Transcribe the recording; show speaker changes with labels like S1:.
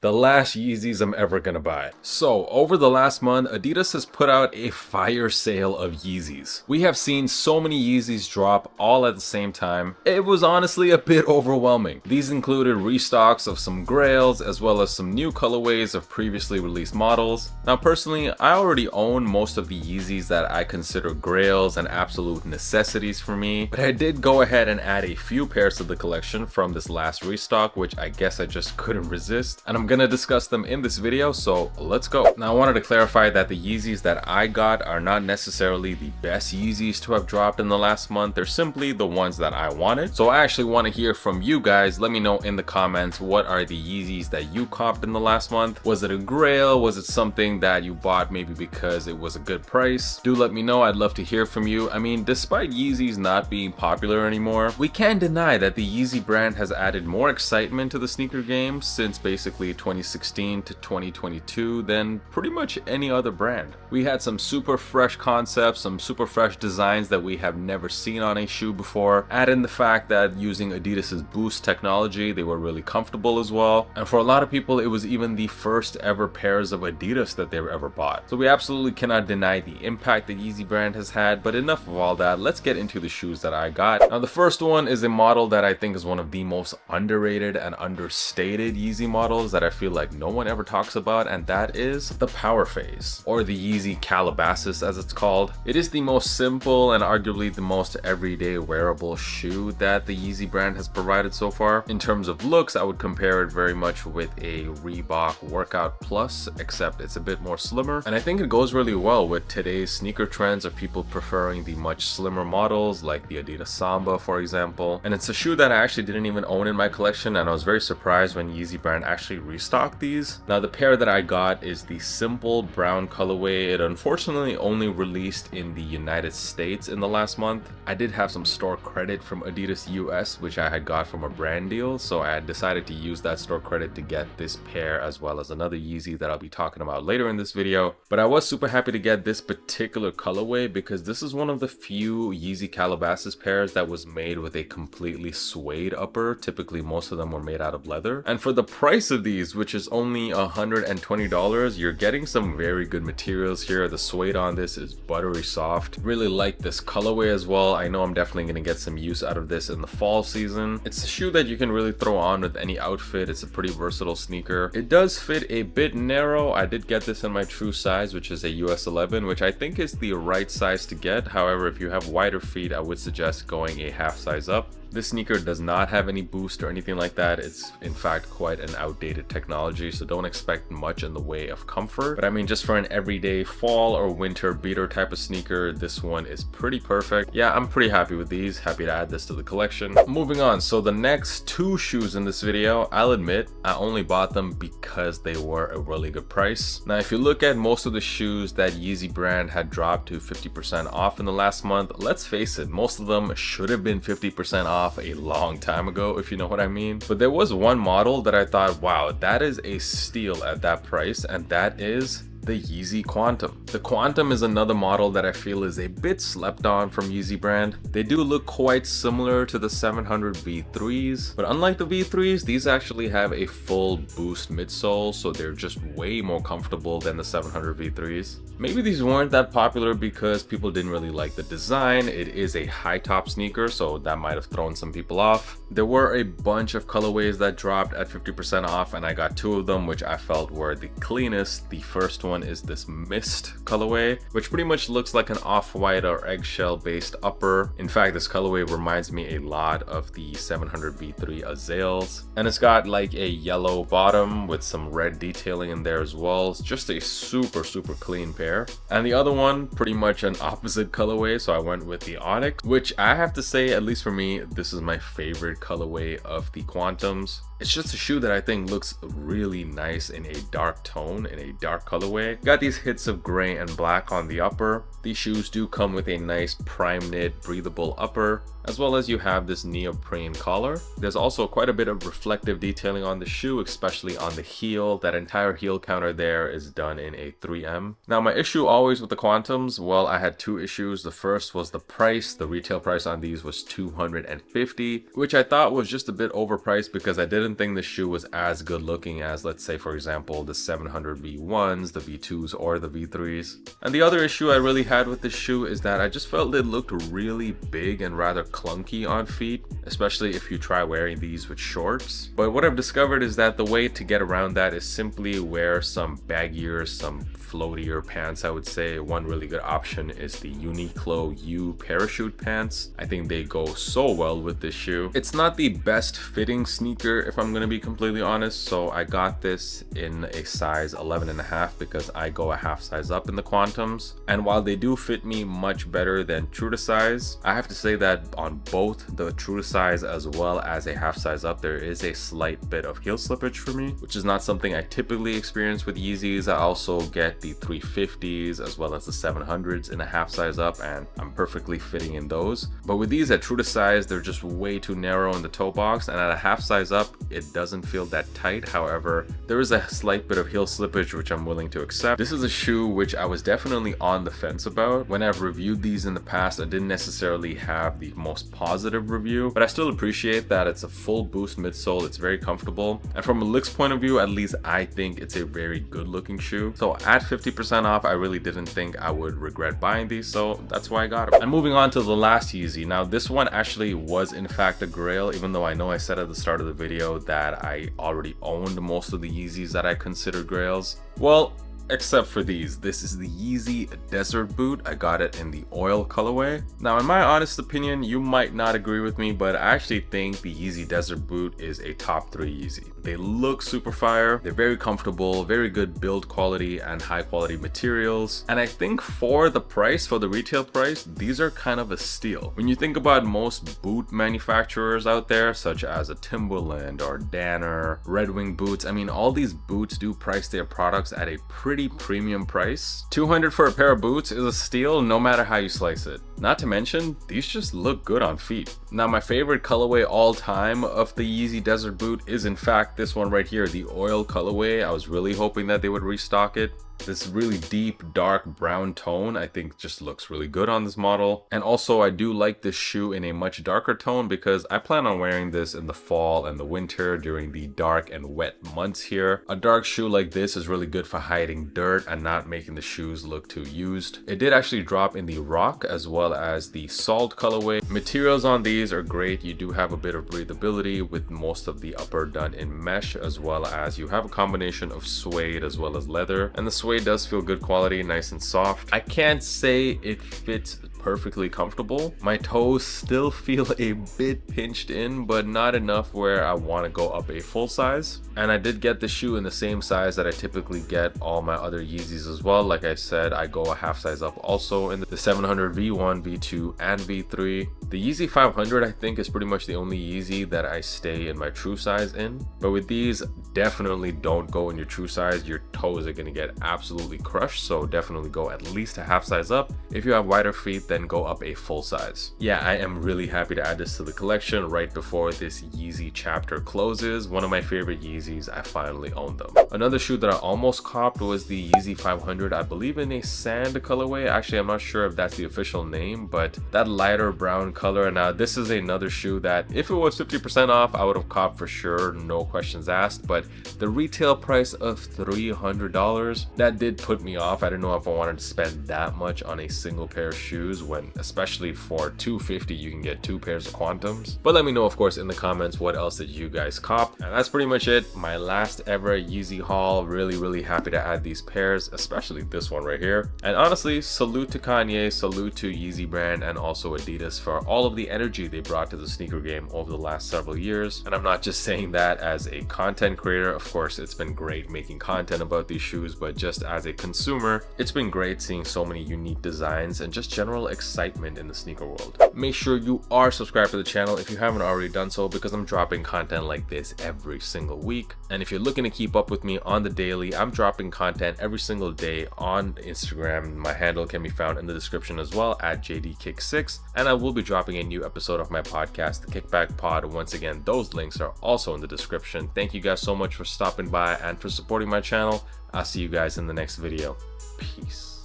S1: The last Yeezys I'm ever gonna buy. So, over the last month, Adidas has put out a fire sale of Yeezys. We have seen so many Yeezys drop all at the same time. It was honestly a bit overwhelming. These included restocks of some Grails, as well as some new colorways of previously released models. Now, personally, I already own most of the Yeezys that I consider Grails and absolute necessities for me, but I did go ahead and add a few pairs to the collection from this last restock, which I guess I just couldn't resist, and I'm gonna discuss them in this video, so let's go. Now, I wanted to clarify that the Yeezys that I got are not necessarily the best Yeezys to have dropped in the last month. They're simply the ones that I wanted. So I actually want to hear from you guys. Let me know in the comments, what are the Yeezys that you copped in the last month? Was it a Grail? Was it something that you bought maybe because it was a good price? Do let me know. I'd love to hear from you. I mean, despite Yeezys not being popular anymore, we can't deny that the Yeezy brand has added more excitement to the sneaker game since basically 2016 to 2022 than pretty much any other brand. We had some super fresh concepts, some super fresh designs that we have never seen on a shoe before. Add in the fact that using Adidas's Boost technology, they were really comfortable as well. And for a lot of people, it was even the first ever pairs of Adidas that they've ever bought. So we absolutely cannot deny the impact the Yeezy brand has had, but enough of all that. Let's get into the shoes that I got. Now, the first one is a model that I think is one of the most underrated and understated Yeezy models that I feel like no one ever talks about, and that is the Power Phase, or the Yeezy Calabasas as it's called. It is the most simple and arguably the most everyday wearable shoe that the Yeezy brand has provided so far. In terms of looks, I would compare it very much with a Reebok Workout Plus, except it's a bit more slimmer, and I think it goes really well with today's sneaker trends of people preferring the much slimmer models like the Adidas Samba, for example. And it's a shoe that I actually didn't even own in my collection, and I was very surprised when Yeezy brand actually restocked these. Now, the pair that I got is the simple brown colorway. It unfortunately only released in the United States in the last month. I did have some store credit from Adidas US, which I had got from a brand deal, so I had decided to use that store credit to get this pair as well as another Yeezy that I'll be talking about later in this video. But I was super happy to get this particular colorway because this is one of the few Yeezy Calabasas pairs that was made with a completely suede upper. Typically, most of them were made out of leather. And for the price of these, which is only $120, you're getting some very good materials here. The suede on this is buttery soft. Really like this colorway as well. I know I'm definitely going to get some use out of this in the fall season. It's a shoe that you can really throw on with any outfit. It's a pretty versatile sneaker. It does fit a bit narrow. I did get this in my true size, which is a US 11, which I think is the right size to get. However, if you have wider feet, I would suggest going a half size up. This sneaker does not have any boost or anything like that. It's in fact quite an outdated technology, so don't expect much in the way of comfort. But I mean, just for an everyday fall or winter beater type of sneaker, this one is pretty perfect. Yeah, I'm pretty happy with these. Happy to add this to the collection. Moving on, so the next two shoes in this video, I'll admit, I only bought them because they were a really good price. Now, if you look at most of the shoes that Yeezy brand had dropped to 50% off in the last month, let's face it, most of them should have been 50% off a long time ago, if you know what I mean. But there was one model that I thought, wow, that is a steal at that price, and that is the Yeezy Quantum. The Quantum is another model that I feel is a bit slept on from Yeezy brand. They do look quite similar to the 700 V3s, but unlike the V3s, these actually have a full boost midsole, so they're just way more comfortable than the 700 V3s. Maybe these weren't that popular because people didn't really like the design. It is a high top sneaker, so that might have thrown some people off. There were a bunch of colorways that dropped at 50% off, and I got two of them, which I felt were the cleanest. The first one is this Mist colorway, which pretty much looks like an off-white or eggshell based upper. In fact, this colorway reminds me a lot of the 700 V3 Azales, and it's got like a yellow bottom with some red detailing in there as well. It's just a super clean pair. And the other one, pretty much an opposite colorway, so I went with the Onyx, which I have to say, at least for me, this is my favorite colorway of the Quantums. It's just a shoe that I think looks really nice in a dark tone, in a dark colorway. Got these hits of gray and black on the upper. These shoes do come with a nice prime knit breathable upper, as well as you have this neoprene collar. There's also quite a bit of reflective detailing on the shoe, especially on the heel. That entire heel counter there is done in a 3M. Now, my issue always with the Quantums, well, I had two issues. The first was the price. The retail price on these was $250, which I thought was just a bit overpriced because I didn't didn't think the shoe was as good looking as, let's say, for example, the 700 V1s, the V2s, or the V3s. And the other issue I really had with this shoe is that I just felt it looked really big and rather clunky on feet, especially if you try wearing these with shorts. But what I've discovered is that the way to get around that is simply wear some baggier, some floatier pants. I would say one really good option is the Uniqlo U parachute pants. I think they go so well with this shoe. It's not the best fitting sneaker, if I'm gonna be completely honest, so I got this in a size 11.5 because I go a half size up in the Quantums, and while they do fit me much better than true to size, I have to say that on both the true to size as well as a half size up, there is a slight bit of heel slippage for me, which is not something I typically experience with Yeezys. I also get the 350s as well as the 700s in a half size up, and I'm perfectly fitting in those. But with these at true to size, they're just way too narrow in the toe box, and at a half size up, it doesn't feel that tight. However, there is a slight bit of heel slippage, which I'm willing to accept. This is a shoe which I was definitely on the fence about. When I've reviewed these in the past, I didn't necessarily have the most positive review, but I still appreciate that it's a full boost midsole, it's very comfortable, and from a looks point of view, at least I think it's a very good looking shoe. So at 50% off, I really didn't think I would regret buying these, so that's why I got them. And moving on to the last Yeezy. Now this one actually was in fact a Grail, even though I know I said at the start of the video that I already owned most of the Yeezys that I consider Grails. Well, except for these. This is the Yeezy Desert Boot. I got it in the oil colorway. Now, in my honest opinion, you might not agree with me, but I actually think the Yeezy Desert Boot is a top 3 Yeezy. They look super fire. They're very comfortable, very good build quality and high quality materials. And I think for the price, for the retail price, these are kind of a steal. When you think about most boot manufacturers out there, such as a Timberland or Danner, Red Wing boots, I mean, all these boots do price their products at a pretty premium price. $200 for a pair of boots is a steal no matter how you slice it. Not to mention, these just look good on feet. Now, my favorite colorway all time of the Yeezy Desert Boot is in fact this one right here, the oil colorway. I was really hoping that they would restock it. This really deep dark brown tone I think just looks really good on this model. And also I do like this shoe in a much darker tone because I plan on wearing this in the fall and the winter during the dark and wet months here. A dark shoe like this is really good for hiding dirt and not making the shoes look too used. It did actually drop in the rock as well as the salt colorway. Materials on these are great. You do have a bit of breathability with most of the upper done in mesh, as well as you have a combination of suede as well as leather, and the suede does feel good quality, nice and soft. I can't say it fits perfectly comfortable. My toes still feel a bit pinched in, but not enough where I want to go up a full size. And I did get the shoe in the same size that I typically get all my other Yeezys as well. Like I said, I go a half size up also in the 700 V1, V2, and V3. The Yeezy 500 I think is pretty much the only Yeezy that I stay in my true size in. But with these, definitely don't go in your true size. Your toes are going to get absolutely crushed, so definitely go at least a half size up. If you have wider feet, then go up a full size. Yeah, I am really happy to add this to the collection right before this Yeezy chapter closes. One of my favorite Yeezys, I finally own them. Another shoe that I almost copped was the Yeezy 500, I believe in a sand colorway. Actually, I'm not sure if that's the official name, but that lighter brown color. Now, this is another shoe that if it was 50% off, I would have copped for sure, no questions asked, but the retail price of $300, that did put me off. I didn't know if I wanted to spend that much on a single pair of shoes when, especially for $250, you can get 2 pairs of Quantums. But let me know, of course, in the comments what else did you guys cop. And that's pretty much it. My last ever Yeezy haul. Really happy to add these pairs, especially this one right here. And honestly, salute to Kanye, salute to Yeezy brand, and also Adidas for all of the energy they brought to the sneaker game over the last several years. And I'm not just saying that as a content creator. Of course, it's been great making content about these shoes, but just as a consumer, it's been great seeing so many unique designs and just general excitement in the sneaker world. Make sure you are subscribed to the channel if you haven't already done so, because I'm dropping content like this every single week. And if you're looking to keep up with me on the daily, I'm dropping content every single day on Instagram. My handle can be found in the description as well at JDKick6, and I will be dropping a new episode of my podcast, The Kickback Pod. Once again, those links are also in the description. Thank you guys so much for stopping by and for supporting my channel. I'll see you guys in the next video. Peace.